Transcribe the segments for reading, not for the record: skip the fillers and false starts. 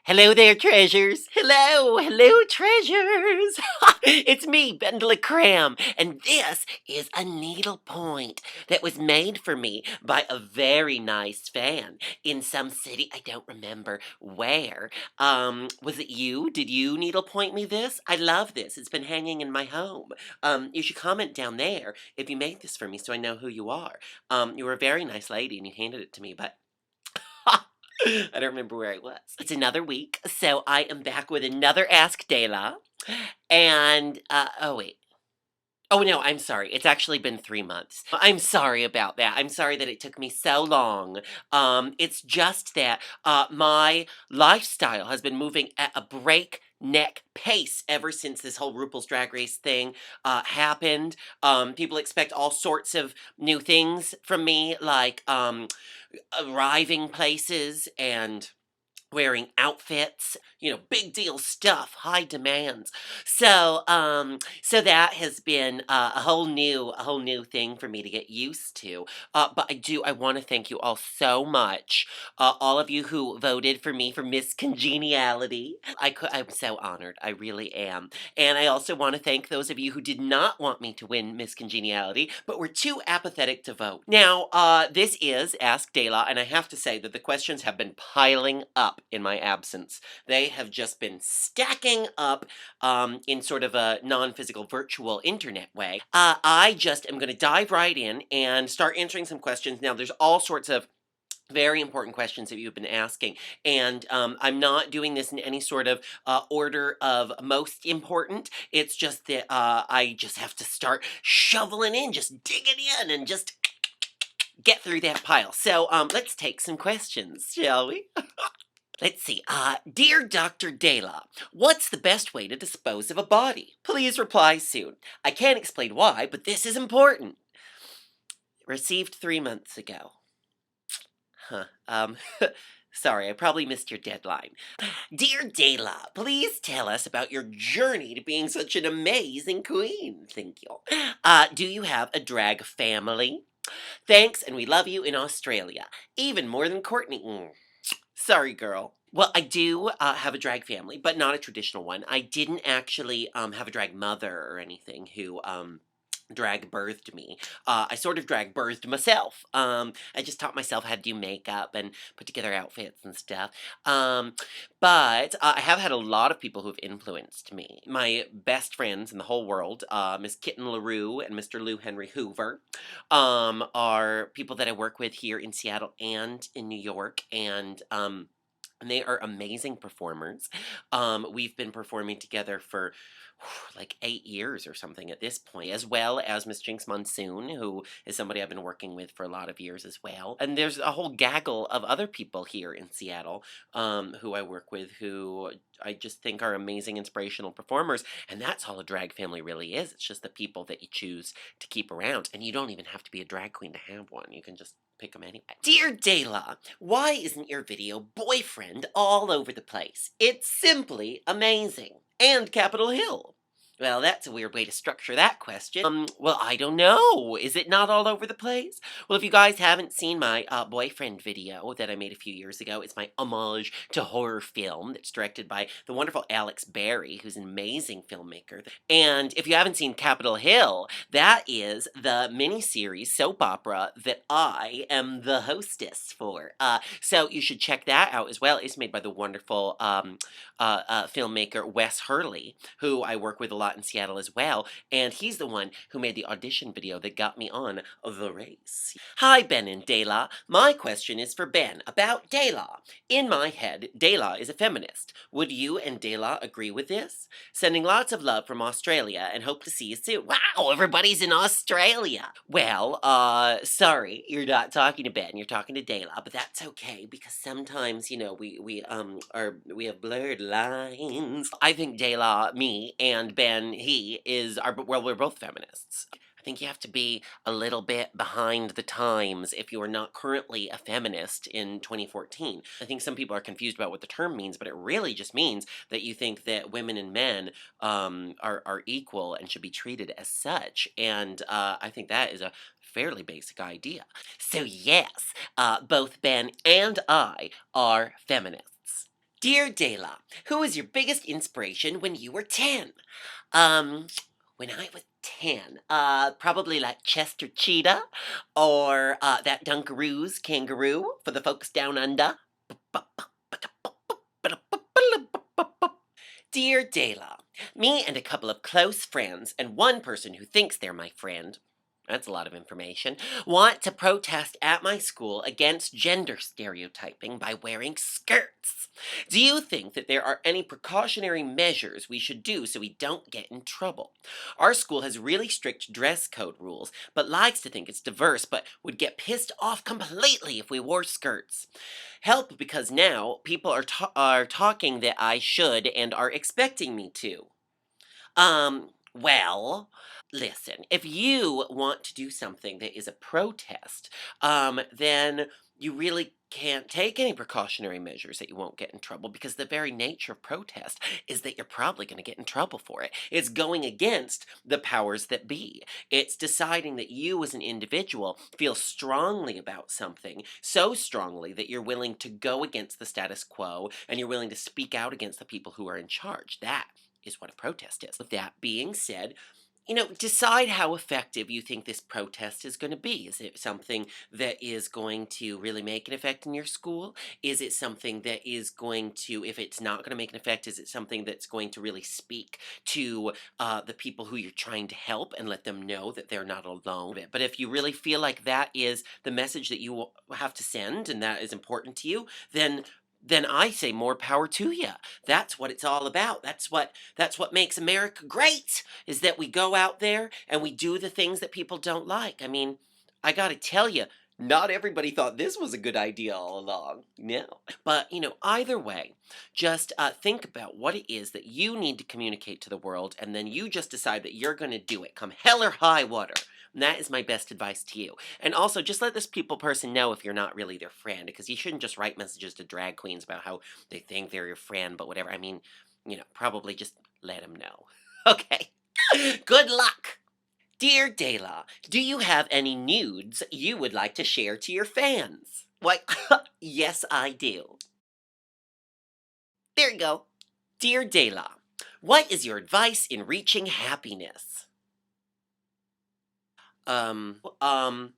Hello there, treasures. Hello, treasures. It's me, BenDeLaCreme, and this is a needlepoint that was made for me by a very nice fan in some city. I don't remember where. Was it you? Did you needlepoint me this? I love this. It's been hanging in my home. You should comment down there if you made this for me so I know who you are. You were a very nice lady and you handed it to me, but I don't remember where I was. It's another week, so I am back with another Ask DeLa. And, oh wait. Oh no, I'm sorry. It's actually been 3 months. I'm sorry about that. I'm sorry that it took me so long. It's just that my lifestyle has been moving at a breakneck pace ever since this whole RuPaul's Drag Race thing happened. People expect all sorts of new things from me, like arriving places and wearing outfits, big deal stuff, high demands. So that has been a whole new thing for me to get used to. But I want to thank you all so much. All of you who voted for me for Miss Congeniality. I'm so honored. I really am. And I also want to thank those of you who did not want me to win Miss Congeniality, but were too apathetic to vote. Now, this is Ask DeLa, and I have to say that the questions have been piling up in my absence. They have just been stacking up in sort of a non-physical virtual internet way. I just am going to dive right in and start answering some questions. Now, there's all sorts of very important questions that you've been asking, and I'm not doing this in any sort of order of most important. It's just that I just have to start shoveling in, just digging in, and just get through that pile. So let's take some questions, shall we? Let's see. Dear Dr. DeLa, what's the best way to dispose of a body? Please reply soon. I can't explain why, but this is important. Received 3 months ago. Huh. Sorry, I probably missed your deadline. Dear DeLa, please tell us about your journey to being such an amazing queen. Thank you. Do you have a drag family? Thanks, and we love you in Australia. Even more than Courtney. Sorry, girl. Well, I do have a drag family, but not a traditional one. I didn't actually have a drag mother or anything who drag birthed me. I sort of drag birthed myself. I just taught myself how to do makeup and put together outfits and stuff. Um, but I have had a lot of people who've influenced me. My best friends in the whole world, Miss Kitten and Lou and Mr. Lou Henry Hoover, are people that I work with here in Seattle and in New York, and they are amazing performers. We've been performing together for like 8 years or something at this point, as well as Miss Jinx Monsoon, who is somebody I've been working with for a lot of years as well. And there's a whole gaggle of other people here in Seattle who I work with who I just think are amazing, inspirational performers. And that's all a drag family really is. It's just the people that you choose to keep around. And you don't even have to be a drag queen to have one. You can just pick them anyway. Dear DeLa, why isn't your video boyfriend all over the place? It's simply amazing. And Capitol Hill. Well, that's a weird way to structure that question. Well, I don't know. Is it not all over the place? Well, if you guys haven't seen my boyfriend video that I made a few years ago, it's my homage to horror film that's directed by the wonderful Alex Berry, who's an amazing filmmaker. And if you haven't seen Capitol Hill, that is the miniseries soap opera that I am the hostess for. So you should check that out as well. It's made by the wonderful filmmaker Wes Hurley, who I work with a lot in Seattle as well, and he's the one who made the audition video that got me on The Race. Hi, Ben and DeLa. My question is for Ben about DeLa. In my head, DeLa is a feminist. Would you and DeLa agree with this? Sending lots of love from Australia and hope to see you soon. Wow, everybody's in Australia. Well, sorry, you're not talking to Ben, you're talking to DeLa, but that's okay because sometimes, we have blurred lines. I think DeLa, me, and Ben, we're both feminists. I think you have to be a little bit behind the times if you are not currently a feminist in 2014. I think some people are confused about what the term means, but it really just means that you think that women and men are equal and should be treated as such. And I think that is a fairly basic idea. So yes, both Ben and I are feminists. Dear DeLa, who was your biggest inspiration when you were 10? Um, when I was 10, probably like Chester Cheetah or that Dunkaroo's kangaroo for the folks down under. Dear DeLa, me and a couple of close friends and one person who thinks they're my friend, that's a lot of information, want to protest at my school against gender stereotyping by wearing skirts. Do you think that there are any precautionary measures we should do so we don't get in trouble? Our school has really strict dress code rules, but likes to think it's diverse, but would get pissed off completely if we wore skirts. Help because now people are talking that I should and are expecting me to. Well, listen, if you want to do something that is a protest, then you really can't take any precautionary measures that you won't get in trouble because the very nature of protest is that you're probably going to get in trouble for it. It's going against the powers that be. It's deciding that you as an individual feel strongly about something, so strongly that you're willing to go against the status quo and you're willing to speak out against the people who are in charge. That is what a protest is. With that being said, decide how effective you think this protest is going to be. Is it something that is going to really make an effect in your school? Is it something that is going to, if it's not going to make an effect, is it something that's going to really speak to the people who you're trying to help and let them know that they're not alone? But if you really feel like that is the message that you have to send and that is important to you, then I say more power to you. That's what it's all about. That's what makes America great is that we go out there and we do the things that people don't like. I mean, I got to tell you, not everybody thought this was a good idea all along. No. But, either way, just think about what it is that you need to communicate to the world, and then you just decide that you're going to do it, come hell or high water. And that is my best advice to you. And also, just let this people person know if you're not really their friend, because you shouldn't just write messages to drag queens about how they think they're your friend, but whatever. I mean, probably just let them know. Okay. Good luck. Dear DeLa, do you have any nudes you would like to share to your fans? Why, yes, I do. There you go. Dear DeLa, what is your advice in reaching happiness? Um, um,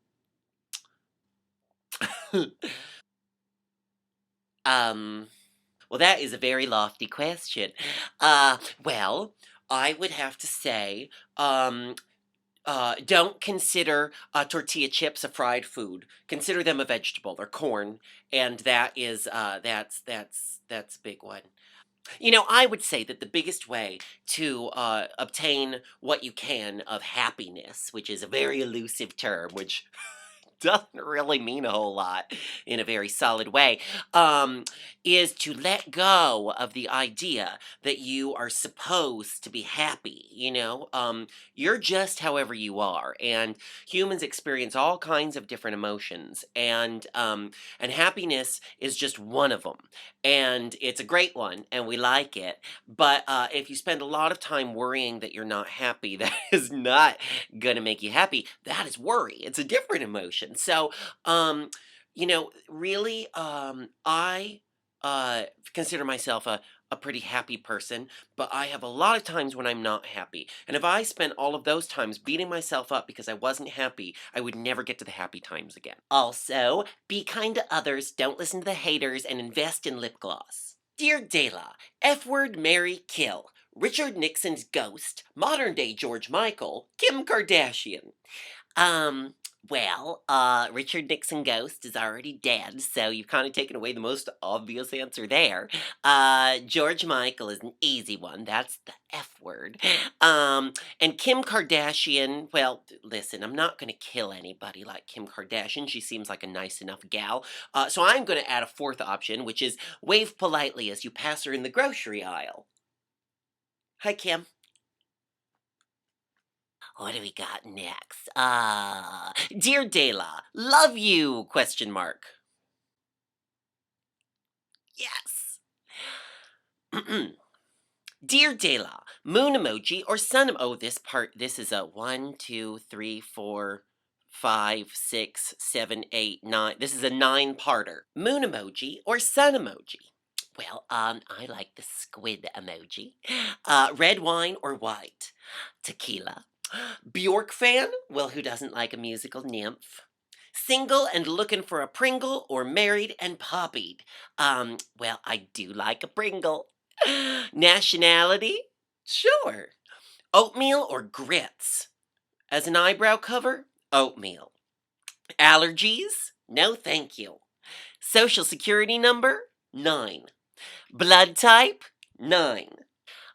well, that is a very lofty question. Well, I would have to say, don't consider tortilla chips a fried food. Consider them a vegetable or corn, and that is that's a big one. I would say that the biggest way to obtain what you can of happiness, which is a very elusive term, which doesn't really mean a whole lot in a very solid way, um, is to let go of the idea that you are supposed to be happy. You're just however you are, and humans experience all kinds of different emotions, and happiness is just one of them, and it's a great one, and we like it. But if you spend a lot of time worrying that you're not happy, that is not gonna make you happy. That is worry. It's a different emotion. So, really, I consider myself a pretty happy person, but I have a lot of times when I'm not happy. And if I spent all of those times beating myself up because I wasn't happy, I would never get to the happy times again. Also, be kind to others, don't listen to the haters, and invest in lip gloss. Dear DeLa, F word, marry, kill. Richard Nixon's ghost, modern day George Michael, Kim Kardashian. Um, Richard Nixon Ghost is already dead, so you've kind of taken away the most obvious answer there. George Michael is an easy one. That's the F word. And Kim Kardashian, well, listen, I'm not going to kill anybody like Kim Kardashian. She seems like a nice enough gal. So I'm going to add a fourth option, which is wave politely as you pass her in the grocery aisle. Hi, Kim. What do we got next? Dear DeLa, love you? Question mark. Yes. Dear DeLa, moon emoji or sun Oh, this is a one, two, three, four, 5, 6, 7, 8, 9. This is a 9-parter. Moon emoji or sun emoji? Well, I like the squid emoji. Red wine or white? Tequila. Bjork fan? Well, who doesn't like a musical nymph? Single and looking for a Pringle or married and poppied? Well, I do like a Pringle. Nationality? Sure. Oatmeal or grits? As an eyebrow cover? Oatmeal. Allergies? No, thank you. Social security number? 9. Blood type? 9.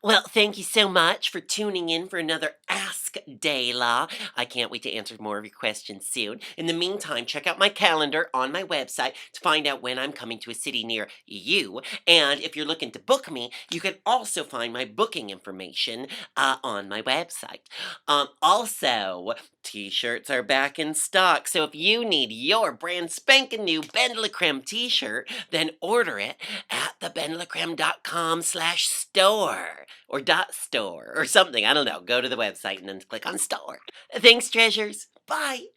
Well, thank you so much for tuning in for another Ask DeLa. I can't wait to answer more of your questions soon. In the meantime, check out my calendar on my website to find out when I'm coming to a city near you. And if you're looking to book me, you can also find my booking information on my website. Also, t-shirts are back in stock. So if you need your brand spanking new BenDeLaCreme t-shirt, then order it at thebendelacreme.com/store or .store or something. I don't know. Go to the website and then click on store. Thanks, treasures. Bye.